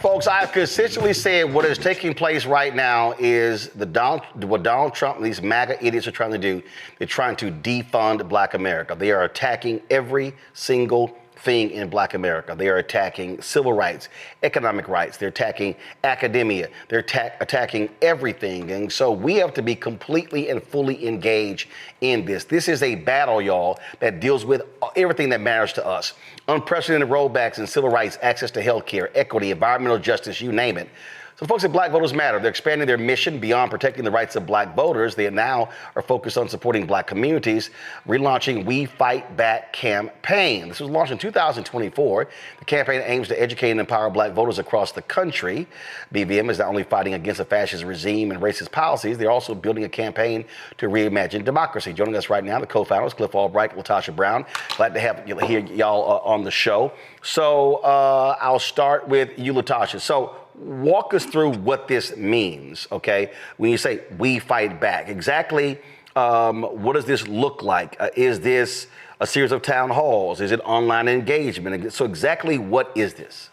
Folks, I've consistently said what is taking place right now is what Donald Trump and these MAGA idiots are trying to do. They're trying to defund Black America. They are attacking every single thing in Black America. They are attacking civil rights, economic rights. They're attacking academia. They're attacking everything. And so we have to be completely and fully engaged in this. This is a battle, y'all, that deals with everything that matters to us. Unprecedented rollbacks in civil rights, access to health care, equity, environmental justice, you name it. So folks at Black Voters Matter, they're expanding their mission beyond protecting the rights of Black voters. They now are focused on supporting Black communities, relaunching We Fight Back campaign. This was launched in 2024. The campaign aims to educate and empower Black voters across the country. BVM is not only fighting against a fascist regime and racist policies, they're also building a campaign to reimagine democracy. Joining us right now, the co-founders, Cliff Albright, Latasha Brown. Glad to have hear y'all on the show. So I'll start with you, Latasha. So walk us through what this means, okay? When you say we fight back, exactly what does this look like? Is this a series of town halls? Is it online engagement? So exactly what is this?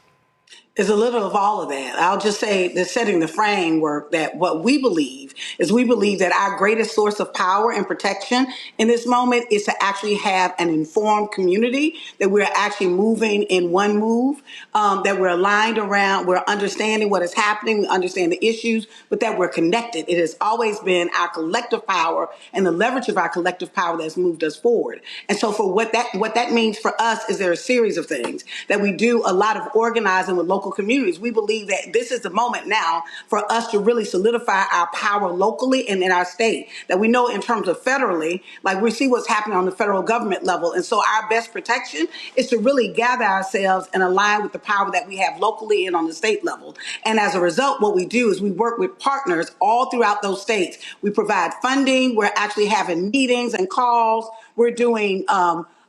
Is a little of all of that. I'll just say that setting the framework that what we believe is we believe that our greatest source of power and protection in this moment is to actually have an informed community, that we're actually moving in one move, that we're aligned around, we're understanding what is happening, we understand the issues, but that we're connected. It has always been our collective power and the leverage of our collective power that's moved us forward. And so for what that means for us is there are a series of things that we do a lot of organizing with local communities. We believe that this is the moment now for us to really solidify our power locally and in our state. That we know in terms of federally, like we see what's happening on the federal government level. And so our best protection is to really gather ourselves and align with the power that we have locally and on the state level. And as a result, what we do is we work with partners all throughout those states. We provide funding. We're actually having meetings and calls. We're doing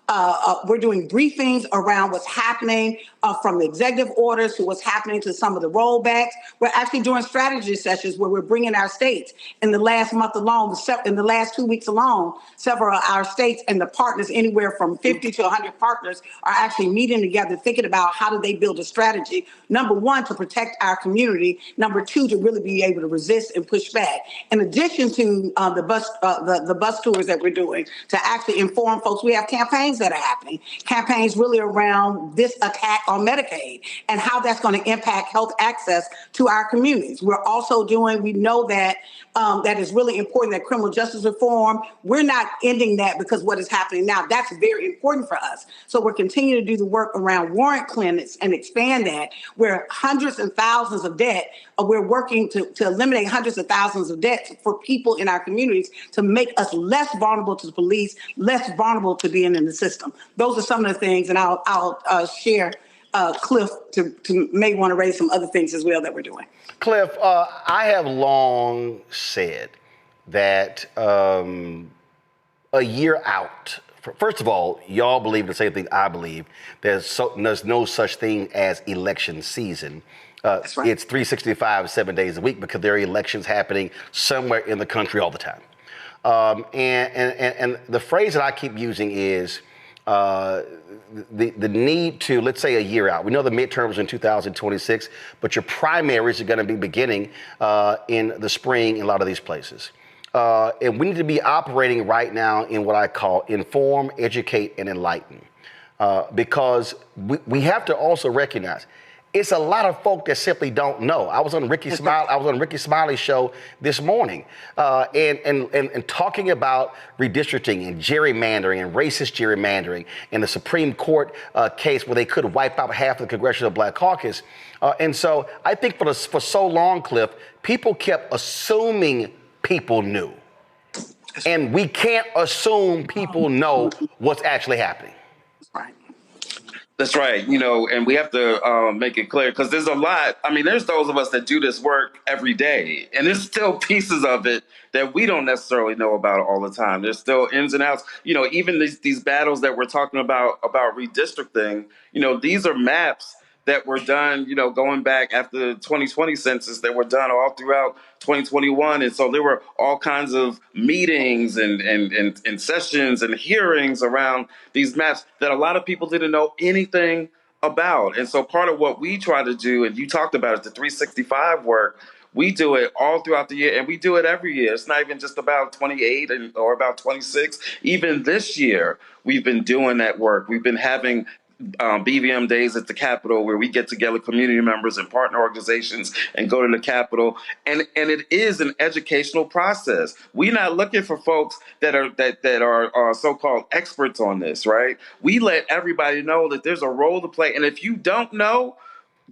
briefings around what's happening from the executive orders to what's happening to some of the rollbacks. We're actually doing strategy sessions where we're bringing our states. In the last month alone, in the last 2 weeks alone, several of our states and the partners, anywhere from 50 to 100 partners, are actually meeting together, thinking about how do they build a strategy. Number one, to protect our community. Number two, to really be able to resist and push back. In addition to the bus tours that we're doing to actually inform folks, we have campaigns that are happening. Campaigns really around this attack on Medicaid and how that's going to impact health access to our communities. We're also we know that that is really important, that criminal justice reform. We're not ending that because what is happening now, that's very important for us. So we're continuing to do the work around warrant clinics and expand that, where hundreds and thousands of debt, we're working to eliminate hundreds of thousands of debt for people in our communities to make us less vulnerable to the police, less vulnerable to being in the system. Those are some of the things, and I'll share Cliff to may want to raise some other things as well that we're doing. Cliff, I have long said that a year out, first of all, y'all believe the same thing I believe. There's no such thing as election season. That's right. It's 365, 7 days a week, because there are elections happening somewhere in the country all the time. And the phrase that I keep using is the need to, let's say, a year out. We know the midterms are in 2026, but your primaries are going to be beginning in the spring in a lot of these places. And we need to be operating right now in what I call inform, educate, and enlighten. Because we have to also recognize it's a lot of folk that simply don't know. I was on Ricky Smiley's show this morning, and talking about redistricting and gerrymandering and racist gerrymandering and the Supreme Court case where they could wipe out half of the Congressional Black Caucus. And so I think for so long, Cliff, people kept assuming people knew. And we can't assume people know what's actually happening. Right. That's right. And we have to make it clear, because there's a lot. I mean, there's those of us that do this work every day, and there's still pieces of it that we don't necessarily know about all the time. There's still ins and outs. Even these battles that we're talking about redistricting, these are maps that were done, going back after the 2020 census, that were done all throughout 2021. And so there were all kinds of meetings and sessions and hearings around these maps that a lot of people didn't know anything about. And so part of what we try to do, and you talked about it, the 365 work, we do it all throughout the year, and we do it every year. It's not even just about 28 or about 26. Even this year, we've been doing that work. We've been having BVM days at the Capitol, where we get together community members and partner organizations and go to the Capitol, and it is an educational process. We're not looking for folks that are so-called experts on this, right? We let everybody know that there's a role to play, and if you don't know,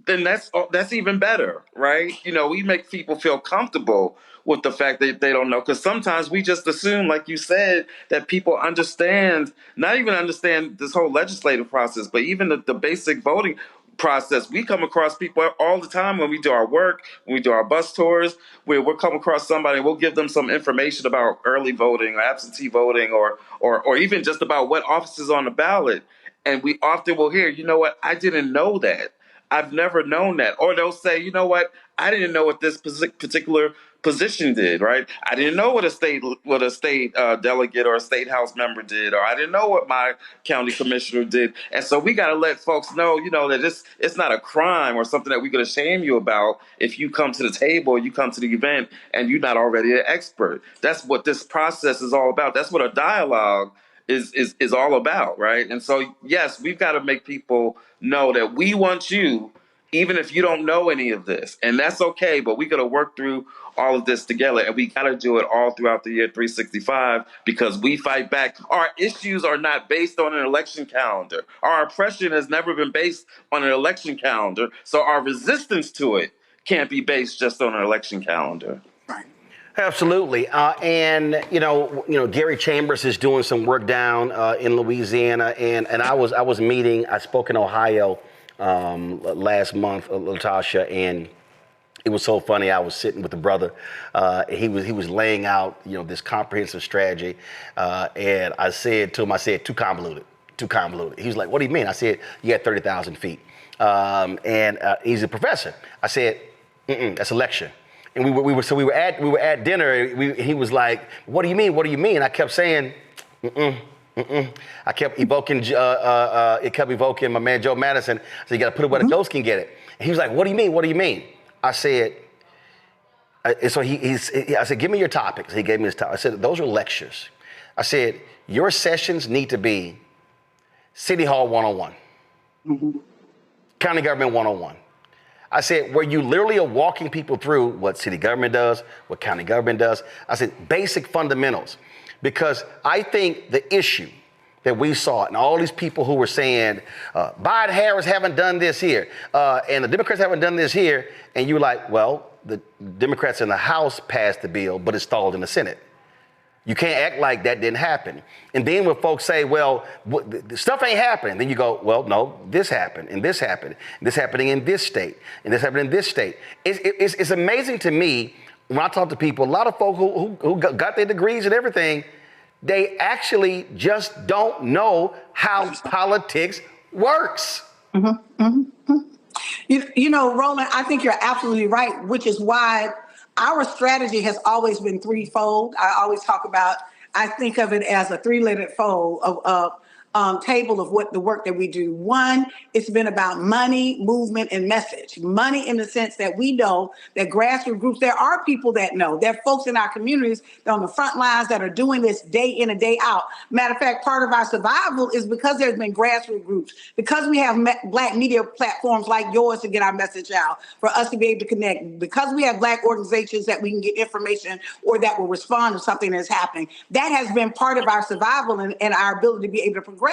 then that's even better, right? You know, we make people feel comfortable with the fact that they don't know, because sometimes we just assume, like you said, that people understand, not even understand this whole legislative process, but even the basic voting process. We come across people all the time when we do our work, when we do our bus tours, where we'll come across somebody and we'll give them some information about early voting or absentee voting, or even just about what office is on the ballot. And we often will hear, you know what, I didn't know that. I've never known that. Or they'll say, you know what, I didn't know what this particular position did, right? I didn't know what a state delegate or a state house member did, or I didn't know what my county commissioner did. And so we got to let folks know, you know, that it's not a crime or something that we could shame you about if you come to the table, you come to the event, and you're not already an expert. That's what this process is all about. That's what a dialogue is all about, right? And so, yes, we've got to make people know that we want you, even if you don't know any of this, and that's okay. But we got to work through all of this together, and we got to do it all throughout the year 365, because we fight back. Our issues are not based on an election calendar. Our oppression has never been based on an election calendar, so our resistance to it can't be based just on an election calendar. Right. Absolutely, and Gary Chambers is doing some work down in Louisiana, and I spoke in Ohio last month, Latasha, and it was so funny. I was sitting with the brother. He was laying out this comprehensive strategy, and I said to him, too convoluted. He was like, what do you mean? I said, you got 30,000 feet, and he's a professor. I said, that's a lecture. And we were at dinner. He was like, "What do you mean? What do you mean?" I kept saying, I kept evoking. It kept evoking my man Joe Madison. So you got to put it where the ghost can get it. And he was like, "What do you mean? What do you mean?" I said. So I said, "Give me your topics." He gave me his topic. I said, "Those are lectures." I said, "Your sessions need to be City Hall 101, County Government 101." I said, where you literally are walking people through what city government does, what county government does. I said, basic fundamentals. Because I think the issue that we saw, and all these people who were saying, Biden Harris haven't done this here, and the Democrats haven't done this here, and you're like, well, the Democrats in the House passed the bill, but it stalled in the Senate. You can't act like that didn't happen. And then when folks say, well, stuff ain't happening, then you go, well, no, this happened, and this happened, and this happening in this state, and this happened in this state. It's amazing to me when I talk to people, a lot of folk who got their degrees and everything, they actually just don't know how politics works. Roland, I think you're absolutely right, which is why our strategy has always been threefold. I think of it as a three-legged fold of table of what the work that we do. One, it's been about money, movement, and message. Money in the sense that we know that grassroots groups, there are people that know. There are folks in our communities that are on the front lines that are doing this day in and day out. Matter of fact, part of our survival is because there's been grassroots groups, because we have Black media platforms like yours to get our message out, for us to be able to connect, because we have Black organizations that we can get information or that will respond to something that's happening. That has been part of our survival and our ability to be able to progress.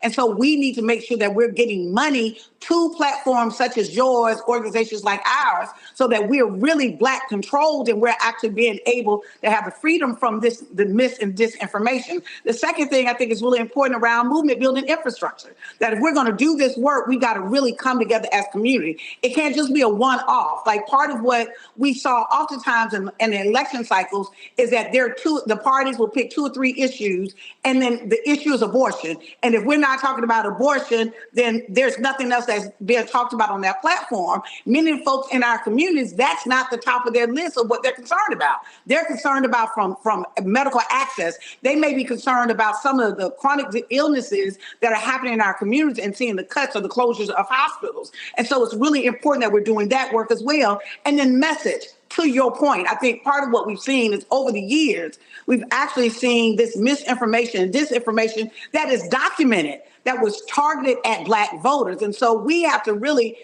And so we need to make sure that we're getting money to platforms such as yours, organizations like ours, so that we're really Black controlled and we're actually being able to have the freedom from the mis and disinformation. The second thing I think is really important around movement building infrastructure, that if we're going to do this work, we got to really come together as community. It can't just be a one-off. Like part of what we saw oftentimes in the election cycles is that the parties will pick 2 or 3 issues, and then the issue is abortion. And if we're not talking about abortion, then there's nothing else that's being talked about on that platform. Many folks in our communities, that's not the top of their list of what they're concerned about. They're concerned about from medical access. They may be concerned about some of the chronic illnesses that are happening in our communities and seeing the cuts or the closures of hospitals. And so it's really important that we're doing that work as well. And then message. To your point, I think part of what we've seen is over the years, we've actually seen this misinformation and disinformation that is documented, that was targeted at Black voters. And so we have to really,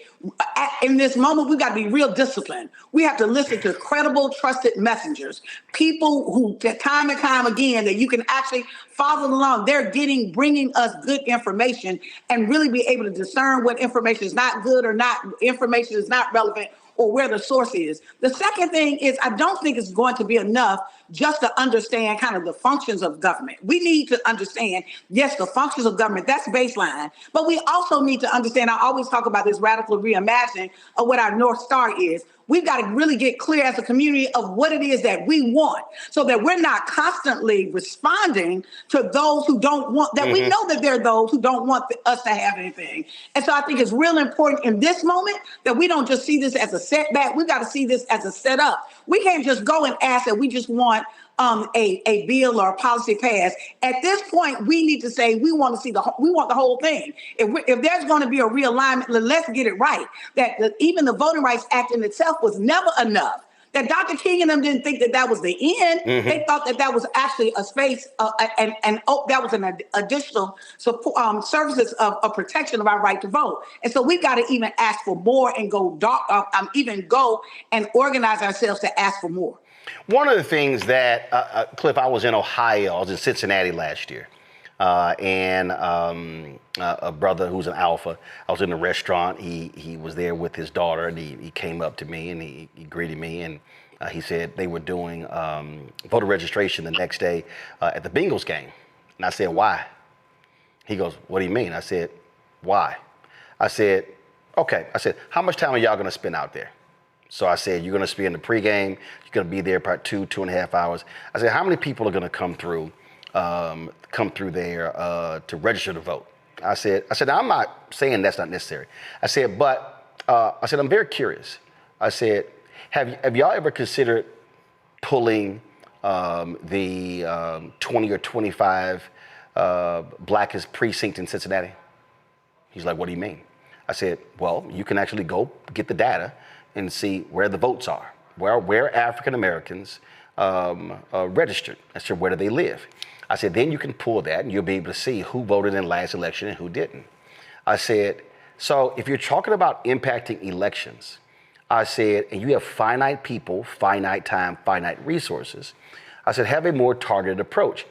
in this moment, we've got to be real disciplined. We have to listen to credible, trusted messengers, people who time and time again, that you can actually follow along. They're bringing us good information, and really be able to discern what information is not good or not, information is not relevant, or where the source is. The second thing is, I don't think it's going to be enough just to understand kind of the functions of government. We need to understand, yes, the functions of government, that's baseline, but we also need to understand, I always talk about this radical reimagining of what our North Star is. We've got to really get clear as a community of what it is that we want, so that we're not constantly responding to those who don't want, that we know that there are those who don't want us to have anything. And so I think it's real important in this moment that we don't just see this as a setback. We've got to see this as a setup. We can't just go and ask that we just want a bill or a policy passed. At this point, we need to say we want the whole thing. If there's going to be a realignment, let's get it right. That even the Voting Rights Act in itself was never enough. That Dr. King and them didn't think that that was the end. They thought that that was actually a space and that was an additional support, services of protection of our right to vote. And so we've got to even ask for more and even go and organize ourselves to ask for more. One of the things that, Cliff, I was in Ohio, I was in Cincinnati last year, and a brother who's an alpha, I was in a restaurant, he was there with his daughter, and he came up to me and he greeted me, and he said they were doing voter registration the next day at the Bengals game. And I said, why? He goes, what do you mean? I said, why? I said, okay. I said, how much time are y'all gonna spend out there? So I said, you're going to spend the pregame, you're going to be there about 2.5 hours. I said, how many people are going to come through there to register to vote? I said, I'm not saying that's not necessary. I said, but I'm very curious. I said, have y'all ever considered pulling the 20 or 25 blackest precinct in Cincinnati? He's like, what do you mean? I said, well, you can actually go get the data and see where the votes are, where African Americans registered. I said, where do they live? I said, then you can pull that and you'll be able to see who voted in the last election and who didn't. I said, so if you're talking about impacting elections, I said, and you have finite people, finite time, finite resources, I said, have a more targeted approach.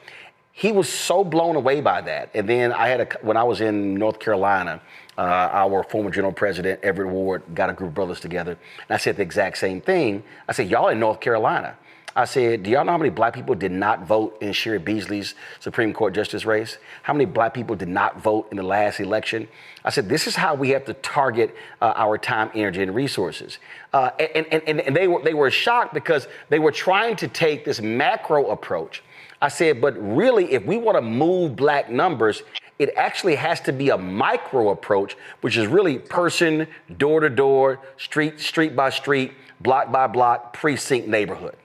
He was so blown away by that. And then when I was in North Carolina, our former general president, Everett Ward, got a group of brothers together. And I said the exact same thing. I said, y'all in North Carolina. I said, do y'all know how many black people did not vote in Sherry Beasley's Supreme Court justice race? How many black people did not vote in the last election? I said, this is how we have to target our time, energy, and resources. And they were shocked because they were trying to take this macro approach. I said, but really, if we want to move black numbers, it actually has to be a micro approach, which is really person, door to door, street by street, block by block, precinct, neighborhood.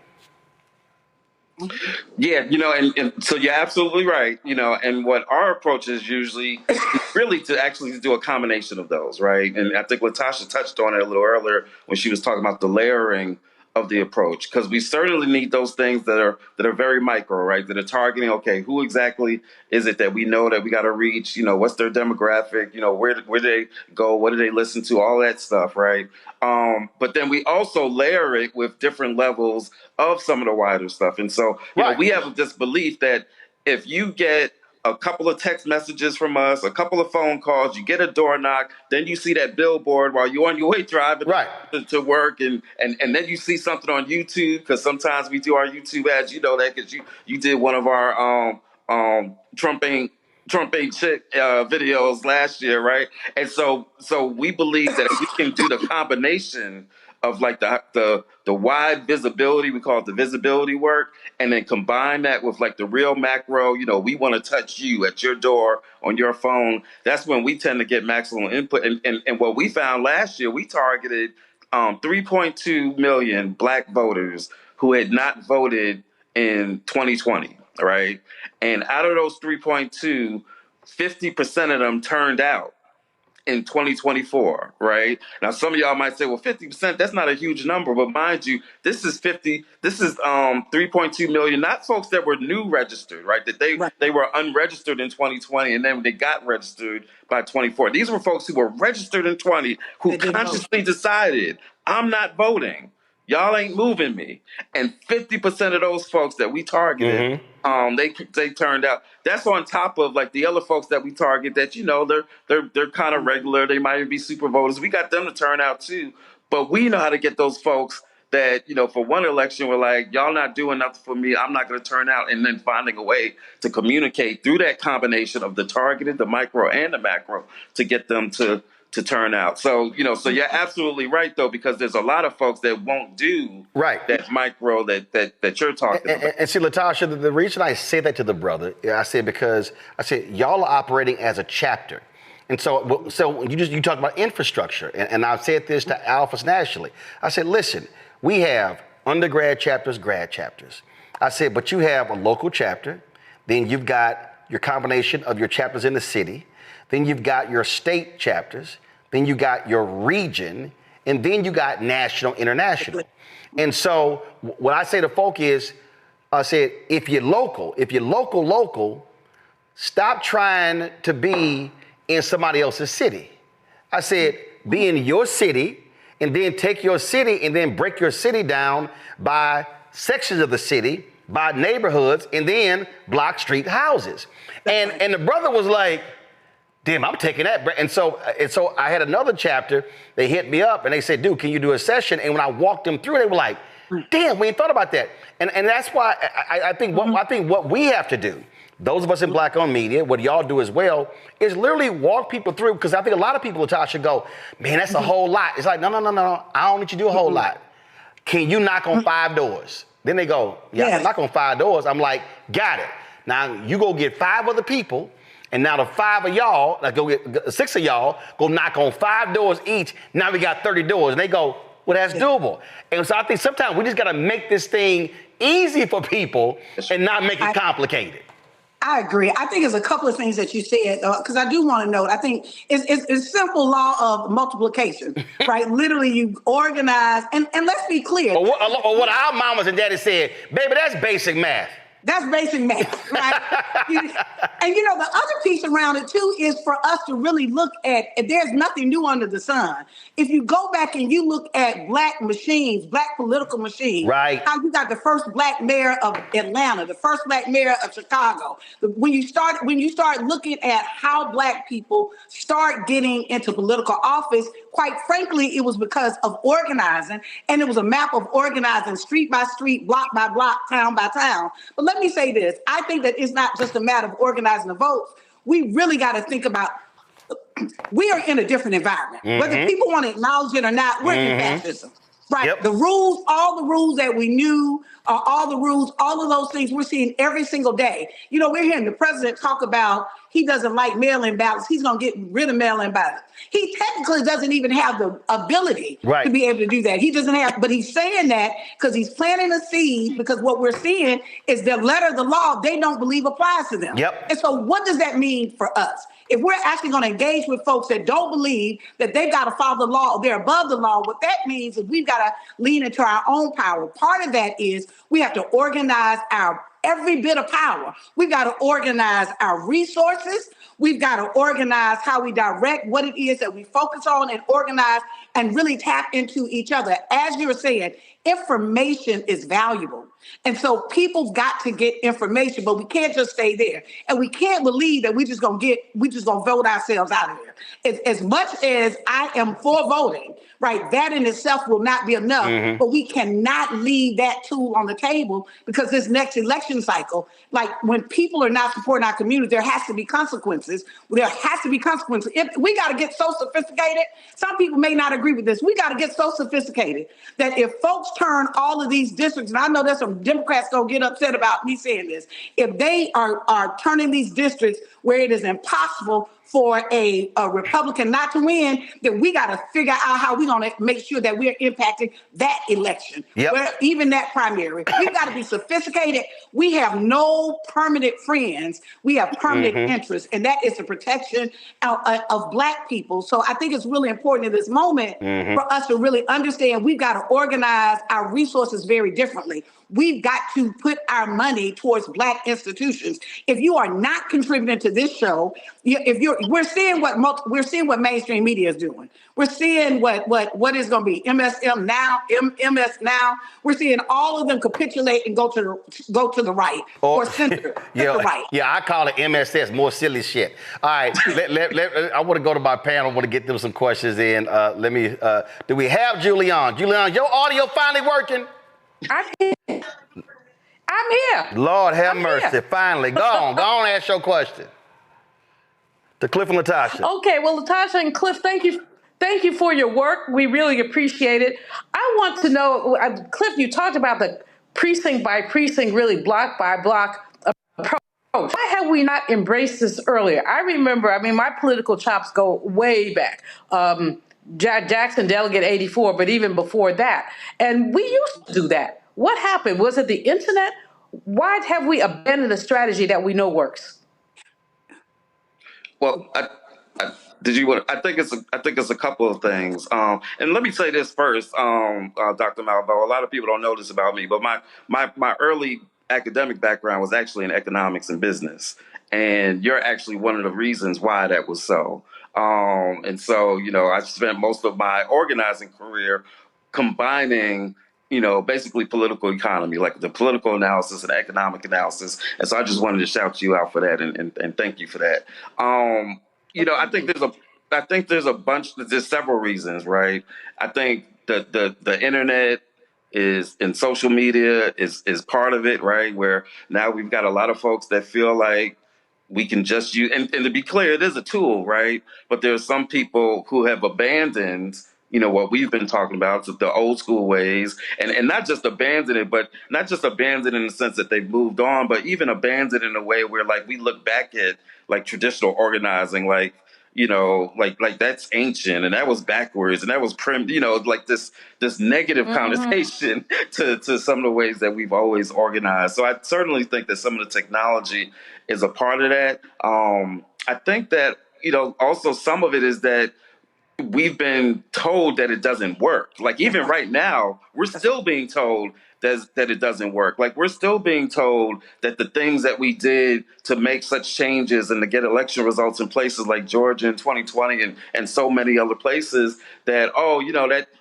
Yeah, and so you're absolutely right, and what our approach is usually really to actually do a combination of those, right? And I think Latasha touched on it a little earlier when she was talking about the layering of the approach, because we certainly need those things that are very micro, right? That are targeting, okay, who exactly is it that we know that we got to reach? What's their demographic? Where do they go? What do they listen to? All that stuff, right? But then we also layer it with different levels of some of the wider stuff. And so, we have this belief that if you get a couple of text messages from us, a couple of phone calls, you get a door knock, then you see that billboard while you're on your way driving to work, and then you see something on YouTube, because sometimes we do our YouTube ads, that because you did one of our trumping Trump ain't shit videos last year, right? And so we believe that if we can do the combination of like the wide visibility, we call it the visibility work, and then combine that with like the real macro, we want to touch you at your door on your phone. That's when we tend to get maximum input. And what we found last year, we targeted 3.2 million black voters who had not voted in 2020, right? And out of those 3.2, 50% of them turned out in 2024, right? Now, some of y'all might say, well, 50%, that's not a huge number. But mind you, this is 3.2 million, not folks that were new registered, right? That they were unregistered in 2020 and then they got registered by 24. These were folks who were registered in 20 who consciously decided, I'm not voting. Y'all ain't moving me. And 50% of those folks that we targeted, they turned out. That's on top of like the other folks that we target that, they're kind of regular. They might even be super voters. We got them to turn out too. But we know how to get those folks that, for one election, we're like, y'all not doing nothing for me. I'm not going to turn out. And then finding a way to communicate through that combination of the targeted, the micro, and the macro to get them to turn out. So, so you're absolutely right, though, because there's a lot of folks that won't do that micro that you're talking about. And see, Latasha, the reason I say that to the brother, I said because y'all are operating as a chapter. And so you talk about infrastructure, and I've said this to alphas nationally. I said, listen, we have undergrad chapters, grad chapters. I said, but you have a local chapter, then you've got your combination of your chapters in the city, then you've got your state chapters, then you got your region, and then you got national, international. And so what I say to folk is, I said, if you're local, stop trying to be in somebody else's city. I said, be in your city, and then take your city and then break your city down by sections of the city, by neighborhoods, and then block, street, houses. And the brother was like, damn, I'm taking that. And so I had another chapter. They hit me up and they said, dude, can you do a session? And when I walked them through, they were like, damn, we ain't thought about that. And that's why I think what we have to do, those of us in Black-owned media, what y'all do as well, is literally walk people through, because I think a lot of people, Latasha, go, man, that's a whole lot. It's like, no, I don't need you to do a whole lot. Can you knock on 5 doors? Then they go, yeah, I can knock on 5 doors. I'm like, got it. Now you go get 5 other people, and now the 5 of y'all, like go get 6 of y'all, go knock on 5 doors each. Now we got 30 doors. And they go, well, that's doable. And so I think sometimes we just got to make this thing easy for people and not make it complicated. I agree. I think there's a couple of things that you said, because I do want to note, I think it's simple law of multiplication, right? Literally, you organize, and let's be clear. Or what our mamas and daddies said, baby, that's basic math. That's basic math, right? And the other piece around it too is for us to really look at, there's nothing new under the sun. If you go back and you look at black political machines, right? How you got the first black mayor of Atlanta, the first black mayor of Chicago. When you start looking at how black people start getting into political office, quite frankly, it was because of organizing, and it was a map of organizing street by street, block by block, town by town. But let me say this. I think that it's not just a matter of organizing the votes. We really got to think about, we are in a different environment. Whether people want to acknowledge it or not, we're in fascism. Right. Yep. The rules, all the rules that we knew, all the rules, all of those things we're seeing every single day. We're hearing the president talk about he doesn't like mail-in ballots. He's going to get rid of mail-in ballots. He technically doesn't even have the ability to be able to do that. He doesn't have, but he's saying that because he's planting a seed, because what we're seeing is the letter of the law they don't believe applies to them. Yep. And so what does that mean for us? If we're actually going to engage with folks that don't believe that they've got to follow the law, they're above the law, what that means is we've got to lean into our own power. Part of that is we have to organize our every bit of power. We've got to organize our resources. We've got to organize how we direct what it is that we focus on, and organize and really tap into each other. As you were saying, information is valuable. And so people's got to get information, but we can't just stay there. And we can't believe that we just gonna vote ourselves out of here. As much as I am for voting, right, that in itself will not be enough, but we cannot leave that tool on the table, because this next election election cycle, like when people are not supporting our community, there has to be consequences. There has to be consequences. If we got to get so sophisticated, some people may not agree with this. We got to get so sophisticated that if folks turn all of these districts, and I know there's some Democrats gonna get upset about me saying this, if they are turning these districts where it is impossible for a Republican not to win, then we got to figure out how we're going to make sure that we're impacting that election, even that primary. We've got to be sophisticated. We have no permanent friends. We have permanent interests, and that is the protection of Black people. So I think it's really important in this moment for us to really understand we've got to organize our resources very differently. We've got to put our money towards Black institutions. If you are not contributing to this show, we're seeing what mainstream media is doing. We're seeing what is going to be MSM now, MS now. We're seeing all of them capitulate and go to the right or center the right. Yeah, I call it MSS, more silly shit. All right, I want to go to my panel. I want to get them some questions in. Do we have Julian? Julian, your audio finally working? I'm here. Lord have mercy. Here. Finally. Go on, ask your question. To Cliff and Latasha. Okay, well, Latasha and Cliff, thank you for your work. We really appreciate it. I want to know, Cliff, you talked about the precinct by precinct, really block by block approach. Why have we not embraced this earlier? I remember, my political chops go way back. Jackson Delegate 84, but even before that. And we used to do that. What happened? Was it the internet? Why have we abandoned a strategy that we know works? Well, I think it's a couple of things. And let me say this first, Dr. Malvo. A lot of people don't know this about me, but my early academic background was actually in economics and business, and you're actually one of the reasons why that was so. And so, I spent most of my organizing career combining basically political economy, like the political analysis and economic analysis. And so I just wanted to shout you out for that and thank you for that. I think there's several reasons, right? I think the internet and social media is part of it, right? Where now we've got a lot of folks that feel like we can just use, and to be clear, it is a tool, right? But there are some people who have abandoned what we've been talking about, the old school ways, and not just abandon it, but not just abandon in the sense that they've moved on, but even abandon in a way where like we look back at like traditional organizing, like that's ancient and that was backwards and that was like this negative connotation to some of the ways that we've always organized. So I certainly think that some of the technology is a part of that. I think that also some of it is that we've been told that it doesn't work. Like even right now, we're still being told that it doesn't work. Like we're still being told that the things that we did to make such changes and to get election results in places like Georgia in 2020 and so many other places that,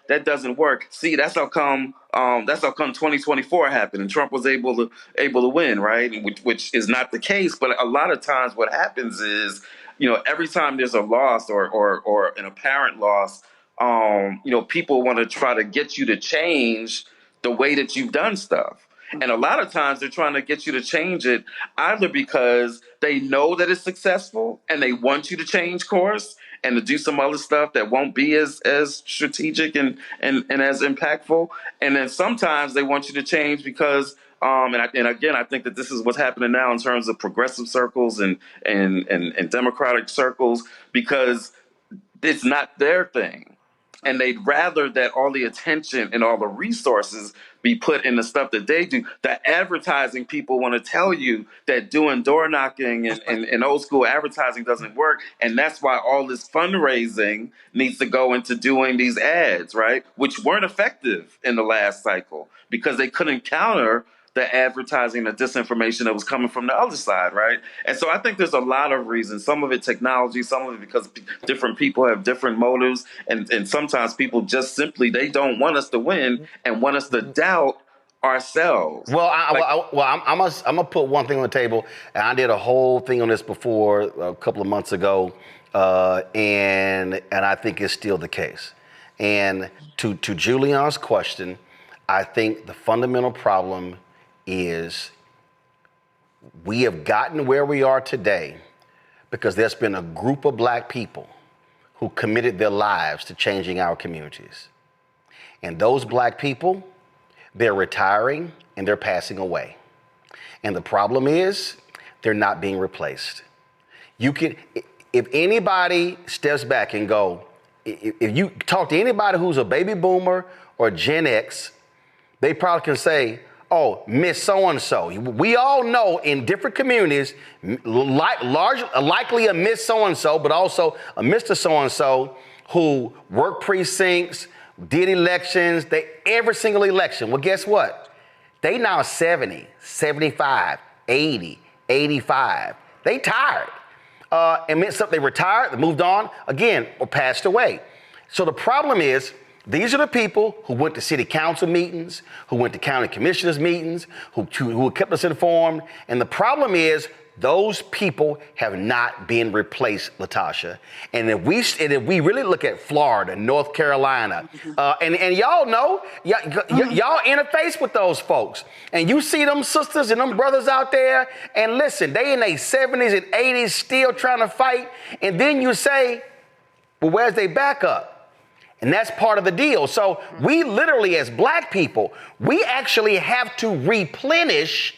that doesn't work. See, that's how come 2024 happened and Trump was able to win, right? Which is not the case. But a lot of times what happens is, every time there's a loss or an apparent loss, people want to try to get you to change the way that you've done stuff. And a lot of times they're trying to get you to change it either because they know that it's successful and they want you to change course and to do some other stuff that won't be as strategic and as impactful. And then sometimes they want you to change because and again, I think that this is what's happening now in terms of progressive circles and democratic circles, because it's not their thing. And they'd rather that all the attention and all the resources be put in the stuff that they do. The advertising people want to tell you that doing door knocking and old school advertising doesn't work. And that's why all this fundraising needs to go into doing these ads, right? Which weren't effective in the last cycle because they couldn't counter the advertising, the disinformation that was coming from the other side, right? And so I think there's a lot of reasons. Some of it technology, some of it because different people have different motives, and sometimes people just simply, they don't want us to win and want us to doubt ourselves. Well, I'm gonna put one thing on the table, and I did a whole thing on this before a couple of months ago, and I think it's still the case. And to Julian's question, I think the fundamental problem is We have gotten where we are today because there's been a group of black people who committed their lives to changing our communities. And those black people, they're retiring and they're passing away. And the problem is they're not being replaced. You can, if anybody steps back and go, if you talk to anybody who's a baby boomer or Gen X, they probably can say, oh, Miss So-and-so. We all know in different communities, likely a Miss So-and-so, but also a Mr. So-and-so who worked precincts, did elections, every single election. Well, guess what? They now 70, 75, 80, 85. They tired. And meant something, they retired, they moved on, again, or passed away. So the problem is, these are the people who went to city council meetings, who went to county commissioners meetings, who kept us informed. And the problem is, those people have not been replaced, Latasha. And if we really look at Florida, North Carolina, and y'all know, y'all interface with those folks. And you see them sisters and them brothers out there, and listen, they in their 70s and 80s still trying to fight. And then you say, well, where's their backup? And that's part of the deal. So we literally, as black people, we actually have to replenish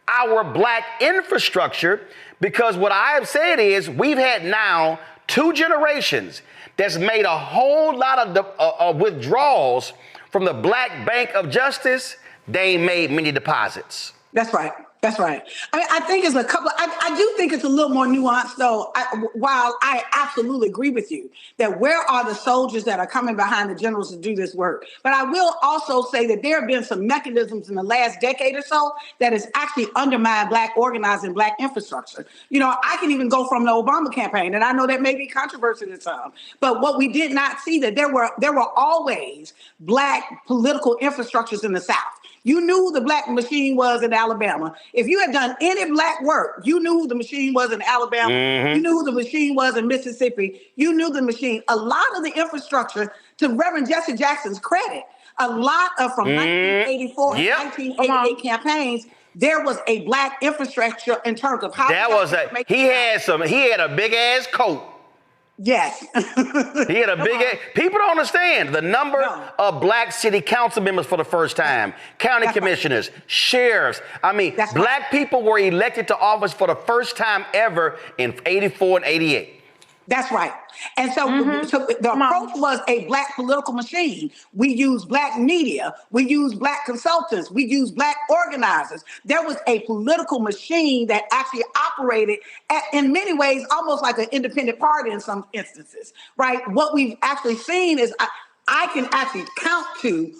our black infrastructure, because what I have said is we've had now 2 generations that's made a whole lot of withdrawals from the Black Bank of Justice. They ain't made many deposits. That's right. That's right. I mean, I think it's a couple. I do think it's a little more nuanced, though. While I absolutely agree with you that where are the soldiers that are coming behind the generals to do this work? But I will also say that there have been some mechanisms in the last decade or so that has actually undermined black organizing, black infrastructure. You know, I can even go from the Obama campaign, and I know that may be controversial to some, but what we did not see that there were always black political infrastructures in the South. You knew who the black machine was in Alabama. If you had done any black work, you knew who the machine was in Alabama. Mm-hmm. You knew who the machine was in Mississippi. You knew the machine. A lot of the infrastructure, to Reverend Jesse Jackson's credit, a lot of from 1984 and 1988 campaigns, there was a black infrastructure in terms of how he had a big ass coat. Yes. He had a big people don't understand the number of black city council members for the first time, county commissioners, sheriffs. I mean, black people were elected to office for the first time ever in 84 and 88. That's right. And so, so the approach was a black political machine. We used black media. We used black consultants. We used black organizers. There was a political machine that actually operated in many ways almost like an independent party in some instances, right? What we've actually seen is I can actually count to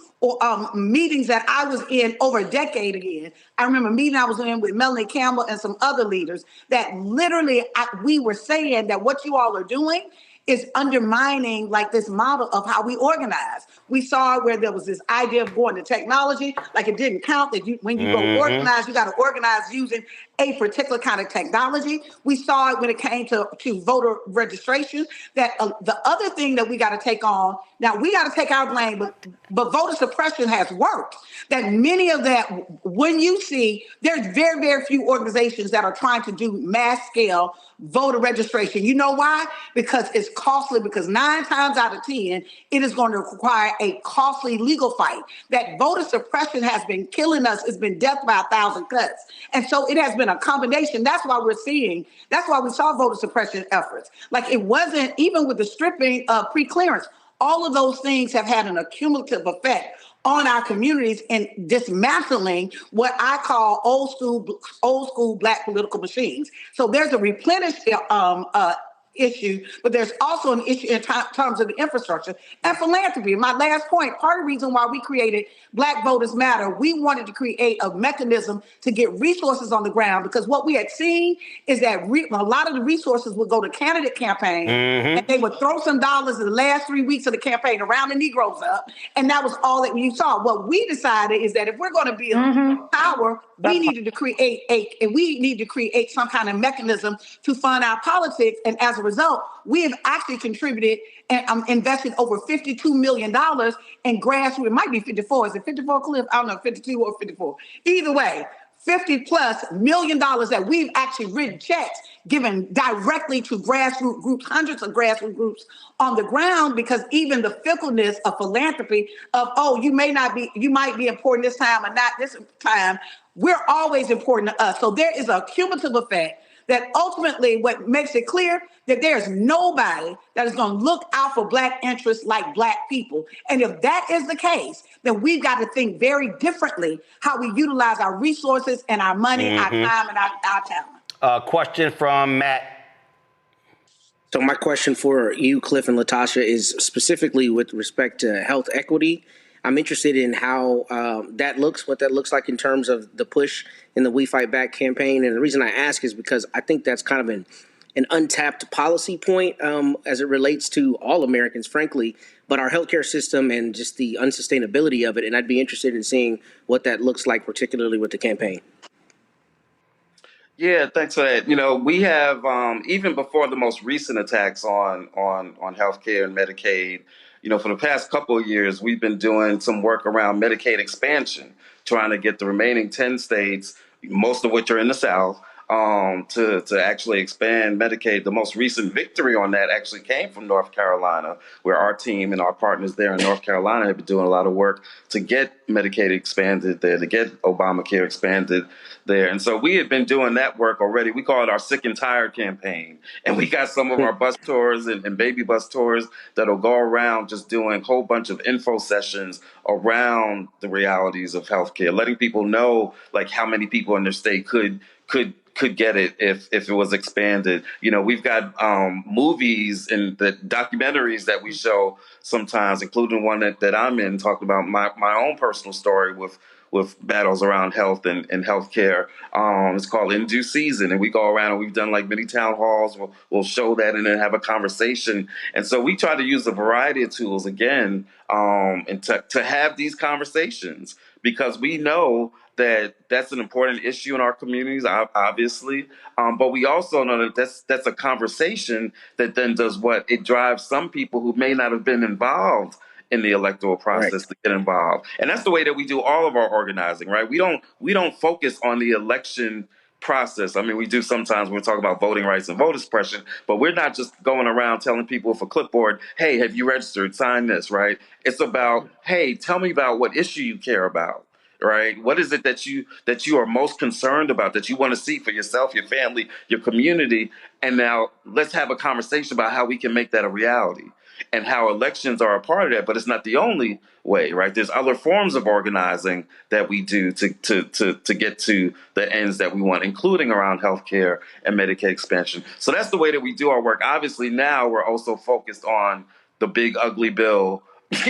meetings that I was in over a decade again. I remember a meeting I was in with Melanie Campbell and some other leaders that literally we were saying that what you all are doing is undermining like this model of how we organize. We saw where there was this idea of going to technology, like it didn't count that when you go organize, you got to organize using a particular kind of technology. We saw it when it came to voter registration, that the other thing that we got to take on, now we got to take our blame, but voter suppression has worked. That many of that, when you see, there's very, very few organizations that are trying to do mass scale voter registration. You know why? Because it's costly, because 9 times out of 10, it is going to require a costly legal fight. That voter suppression has been killing us. It's been death by 1,000 cuts. And so it has been a combination. That's why we saw voter suppression efforts. Like it wasn't, even with the stripping of pre-clearance, all of those things have had an accumulative effect on our communities and dismantling what I call old school black political machines. So there's a replenish issue, but there's also an issue in terms of the infrastructure and philanthropy. My last point, part of the reason why we created Black Voters Matter, we wanted to create a mechanism to get resources on the ground, because what we had seen is that a lot of the resources would go to candidate campaigns, and they would throw some dollars in the last 3 weeks of the campaign to round the Negroes up, and that was all that you saw. What we decided is that if we're going to build power, we needed to create some kind of mechanism to fund our politics, and as a result, we have actually contributed and invested over $52 million in grassroots. It might be 54. Is it 54, Cliff? I don't know, 52 or 54. Either way, $50+ million that we've actually written checks given directly to grassroots groups, hundreds of grassroots groups on the ground, because even the fickleness of philanthropy of, oh, you might be important this time or not this time, we're always important to us. So there is a cumulative effect that ultimately what makes it clear that there's nobody that is going to look out for Black interests like Black people. And if that is the case, then we've got to think very differently how we utilize our resources and our money, our time, and our talent. Question from Matt. So my question for you, Cliff and Latasha, is specifically with respect to health equity. I'm interested in how what that looks like in terms of the push in the We Fight Back campaign. And the reason I ask is because I think that's kind of an untapped policy point as it relates to all Americans, frankly, but our healthcare system and just the unsustainability of it. And I'd be interested in seeing what that looks like, particularly with the campaign. Yeah, thanks for that. We have even before the most recent attacks on healthcare and Medicaid. For the past couple of years, we've been doing some work around Medicaid expansion, trying to get the remaining 10 states, most of which are in the South, to actually expand Medicaid. The most recent victory on that actually came from North Carolina, where our team and our partners there in North Carolina have been doing a lot of work to get Medicaid expanded there, to get Obamacare expanded there. And so we had been doing that work already. We call it our Sick and Tired campaign. And we got some of our bus tours and baby bus tours that'll go around just doing a whole bunch of info sessions around the realities of healthcare, letting people know like how many people in their state could get it if it was expanded. We've got movies and the documentaries that we show sometimes, including one that I'm in, talking about my own personal story with battles around health and healthcare. It's called In Due Season, and we go around and we've done like many town halls. We'll show that and then have a conversation. And so we try to use a variety of tools again, and to have these conversations, because we know that that's an important issue in our communities, obviously. But we also know that that's a conversation that then does what? It drives some people who may not have been involved in the electoral process to get involved. And that's the way that we do all of our organizing, right? We don't focus on the election process. I mean, we do sometimes when we talk about voting rights and voter suppression, but we're not just going around telling people with a clipboard, hey, have you registered? Sign this, right? It's about, hey, tell me about what issue you care about. Right? What is it that you are most concerned about, that you want to see for yourself, your family, your community? And now let's have a conversation about how we can make that a reality, and how elections are a part of that. But it's not the only way, right? There's other forms of organizing that we do to get to the ends that we want, including around healthcare and Medicaid expansion. So that's the way that we do our work. Obviously, now we're also focused on the big ugly bill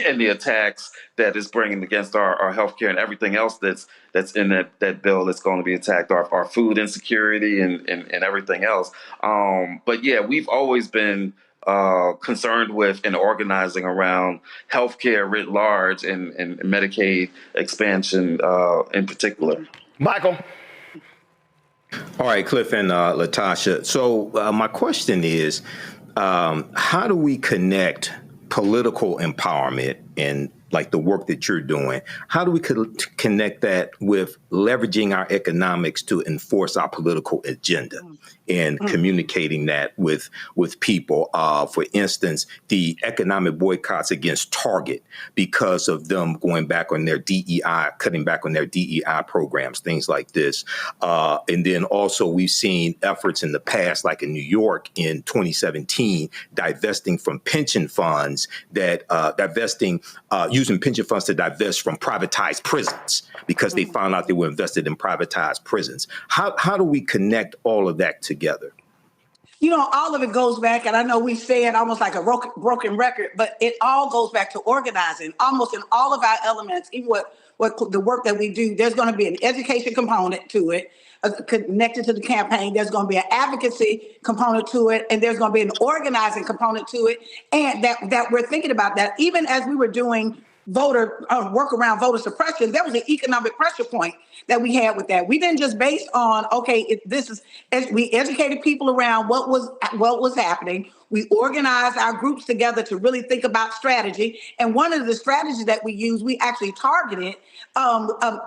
and the attacks that is bringing against our healthcare and everything else that's in that bill that's going to be attacked, our food insecurity and everything else. But yeah, we've always been concerned with and organizing around healthcare writ large and Medicaid expansion in particular. Michael. All right, Cliff and Latasha. So my question is, how do we connect political empowerment and like the work that you're doing? How do we connect that with leveraging our economics to enforce our political agenda and communicating that with people? For instance, the economic boycotts against Target because of them going back on their DEI, cutting back on their DEI programs, things like this. And then also we've seen efforts in the past, like in New York in 2017, divesting from pension funds using pension funds to divest from privatized prisons because they found out they were invested in privatized prisons. How do we connect all of that together? All of it goes back, and I know we say it almost like a broken record, but it all goes back to organizing. Almost in all of our elements, even what the work that we do, there's going to be an education component to it, connected to the campaign. There's going to be an advocacy component to it, and there's going to be an organizing component to it, and that we're thinking about that. Even as we were doing work around voter suppression, there was an economic pressure point that we had with that. We didn't just base on, okay, we educated people around what was happening. We organized our groups together to really think about strategy. And one of the strategies that we used, we actually targeted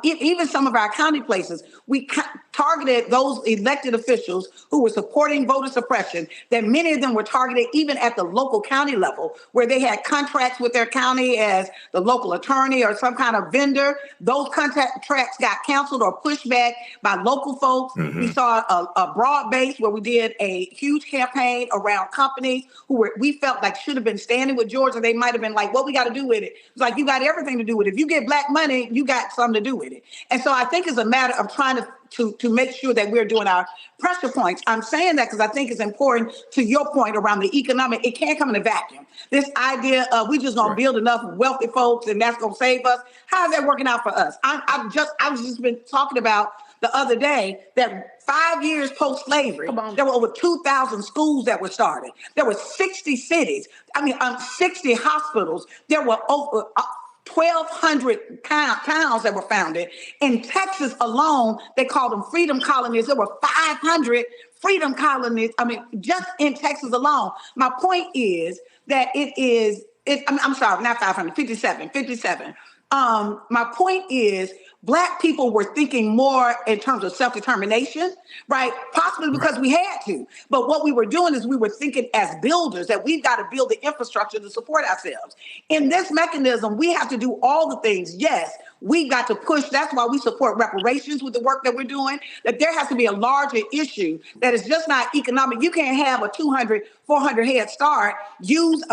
even some of our county places. We targeted those elected officials who were supporting voter suppression, that many of them were targeted even at the local county level, where they had contracts with their county as the local attorney or some kind of vendor. Those contracts got canceled or pushed back by local folks. We saw a broad base where we did a huge campaign around companies who we felt like should have been standing with Georgia. They might have been like, what we got to do with it? It's like, you got everything to do with it. If you get black money, you got something to do with it. And so I think it's a matter of trying to make sure that we're doing our pressure points. I'm saying that because I think it's important to your point around the economic. It can't come in a vacuum. This idea of we just gonna build enough wealthy folks and that's gonna save us. How is that working out for us? I was just been talking about the other day that 5 years post-slavery, there were over 2,000 schools that were started. There were 60 cities. 60 hospitals. There were over 1,200 towns that were founded. In Texas alone, they called them freedom colonies. There were 500 freedom colonies. Just in Texas alone. My point is that I'm sorry, not 500, 57. My point is, Black people were thinking more in terms of self-determination, right? Possibly because we had to. But what we were doing is we were thinking as builders that we've got to build the infrastructure to support ourselves. In this mechanism, we have to do all the things. Yes, we've got to push. That's why we support reparations with the work that we're doing, that there has to be a larger issue that is just not economic. You can't have a 200, 400 head start, use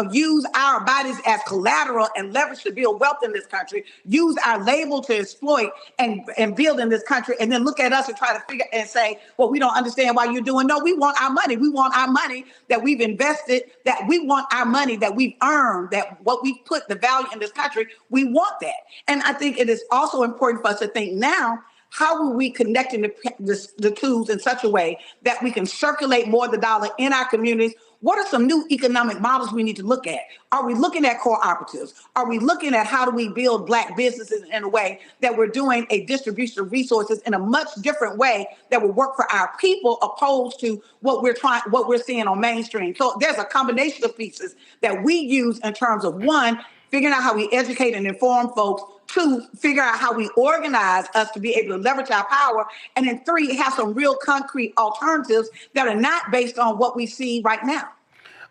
our bodies as collateral and leverage to build wealth in this country, use our label to exploit and build in this country, and then look at us and try to figure and say, well, we don't understand why you're doing. No, we want our money. We want our money that we've invested, that we want our money that we've earned, that what we've put the value in this country, we want that. And I think it is also important for us to think now, how are we connecting the tools in such a way that we can circulate more of the dollar in our communities? What are some new economic models we need to look at? Are we looking at cooperatives? Are we looking at how do we build Black businesses in a way that we're doing a distribution of resources in a much different way that will work for our people, opposed to what we're seeing on mainstream? So there's a combination of pieces that we use in terms of, one, figuring out how we educate and inform folks. Two, figure out how we organize us to be able to leverage our power. And then three, have some real concrete alternatives that are not based on what we see right now.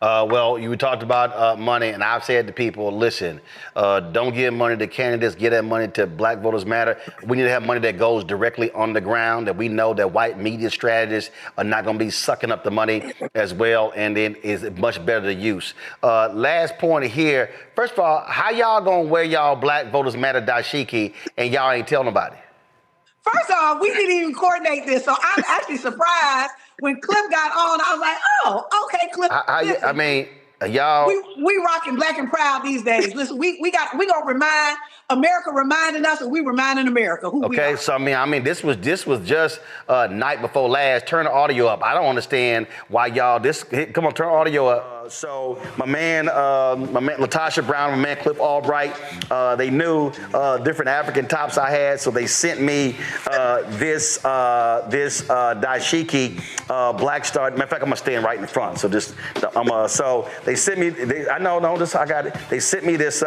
Well, you talked about money, and I've said to people, listen, don't give money to candidates, give that money to Black Voters Matter. We need to have money that goes directly on the ground, that we know that white media strategists are not going to be sucking up the money as well, and then is much better to use. Last point here, first of all, how y'all going to wear y'all Black Voters Matter dashiki and y'all ain't tell nobody? First off, we didn't even coordinate this, so I'm actually surprised when Cliff got on. I was like, oh, okay, Cliff. Y'all. We rocking Black and proud these days. Listen, we gonna remind America, reminding us, and we reminding America who we are. Okay, so this was just night before last. Turn the audio up. I don't understand why y'all come on, turn audio up. So my man Latasha Brown, my man Cliff Albright, they knew different African tops I had, so they sent me this dashiki Black Star. Matter of fact, I'm gonna stand right in front. So so they sent me. I got it. They sent me this.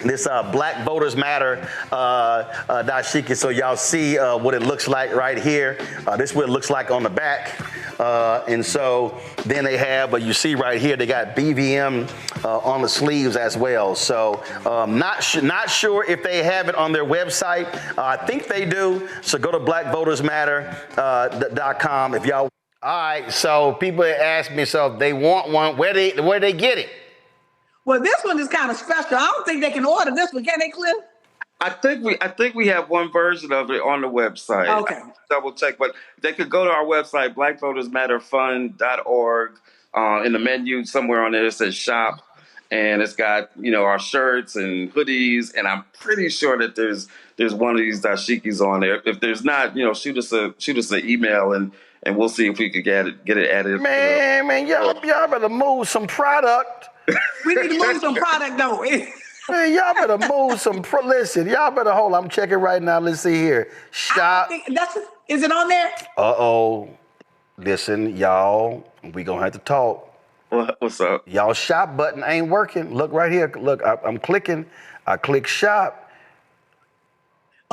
This Black Voters Matter dashiki, so y'all see what it looks like right here. This is what it looks like on the back. And so then they have, you see right here, they got BVM on the sleeves as well. So not sure if they have it on their website. I think they do. So go to blackvotersmatter.com if y'all. All right, so people ask me, so if they want one, where they get it? Well, this one is kind of special. I don't think they can order this one, can they, Cliff? I think we have one version of it on the website. Okay. Double check, but they could go to our website, blackvotersmatterfund.org. In the menu somewhere on there it says shop, and it's got our shirts and hoodies, and I'm pretty sure that there's one of these dashikis on there. If there's not, shoot us an email and we'll see if we could get it added. Man, y'all better move some product. We need to move some product though. Man, y'all better move some. Listen, y'all better hold. I'm checking right now. Let's see here. Shop. Is it on there? Uh-oh. Listen, y'all, we gonna have to talk. What's up? Y'all shop button ain't working. Look right here. Look, I'm clicking. I click shop.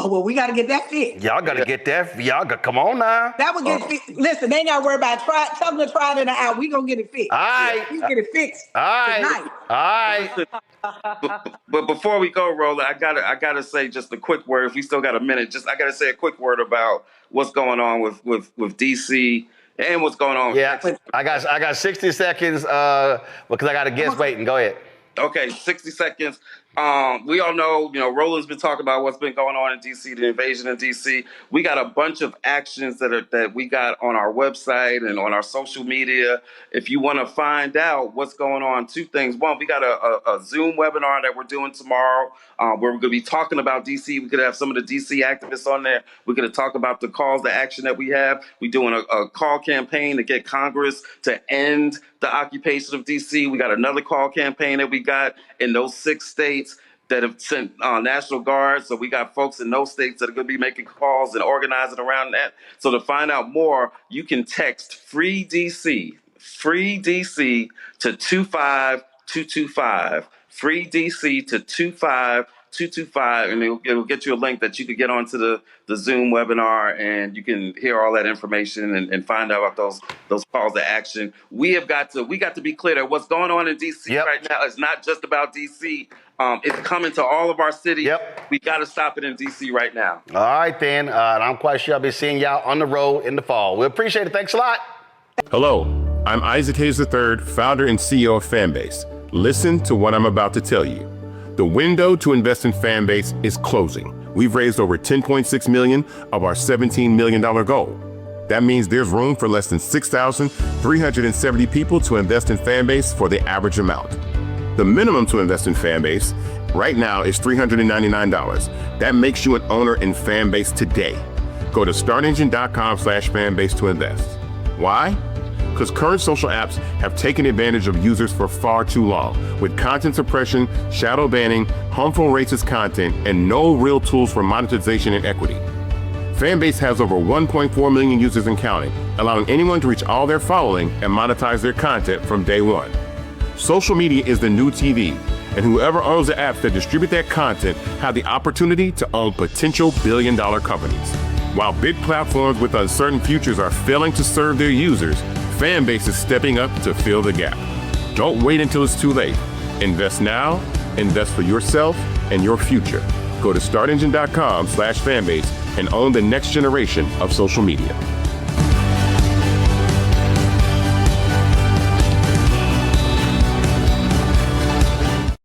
Oh, well, we got to get that fixed. Y'all got to get that. Come on now. That would get fixed. Listen, they ain't got to worry about tell them to try it in an hour. We going to get it fixed. All right. We get it fixed All right. tonight. All right. But before we go, Roland, I gotta say just a quick word. If we still got a minute, I gotta say a quick word about what's going on with DC and what's going on. Yeah, I got 60 seconds because I got a guest waiting. Go ahead. Okay, 60 seconds. We all know, Roland's been talking about what's been going on in DC, the invasion in DC. We got a bunch of actions that we got on our website and on our social media. If you want to find out what's going on, two things. One, we got a Zoom webinar that we're doing tomorrow where we're going to be talking about DC. We could have some of the DC activists on there. We're going to talk about the calls to action that we have. We're doing a call campaign to get Congress to end the occupation of DC. We got another call campaign that we got in those 6 states that have sent National Guard. So we got folks in those states that are going to be making calls and organizing around that. So to find out more, you can text free DC to 25225, free DC to 25225, and it'll get you a link that you could get onto the Zoom webinar, and you can hear all that information and find out about those calls to action. We got to be clear that what's going on in DC right now is not just about DC. It's coming to all of our cities. We got to stop it in DC right now. All right, then. I'm quite sure I'll be seeing y'all on the road in the fall. We appreciate it. Thanks a lot. Hello, I'm Isaac Hayes III, founder and CEO of Fanbase. Listen to what I'm about to tell you. The window to invest in Fanbase is closing. We've raised over $10.6 million of our $17 million goal. That means there's room for less than 6,370 people to invest in Fanbase for the average amount. The minimum to invest in Fanbase right now is $399. That makes you an owner in Fanbase today. Go to startengine.com/fanbase to invest. Why? Because current social apps have taken advantage of users for far too long, with content suppression, shadow banning, harmful racist content, and no real tools for monetization and equity. Fanbase has over 1.4 million users and counting, allowing anyone to reach all their following and monetize their content from day one. Social media is the new TV, and whoever owns the apps that distribute that content have the opportunity to own potential billion-dollar companies. While big platforms with uncertain futures are failing to serve their users, Fanbase is stepping up to fill the gap. Don't wait until it's too late. Invest now, invest for yourself and your future. Go to startengine.com/fanbase and own the next generation of social media.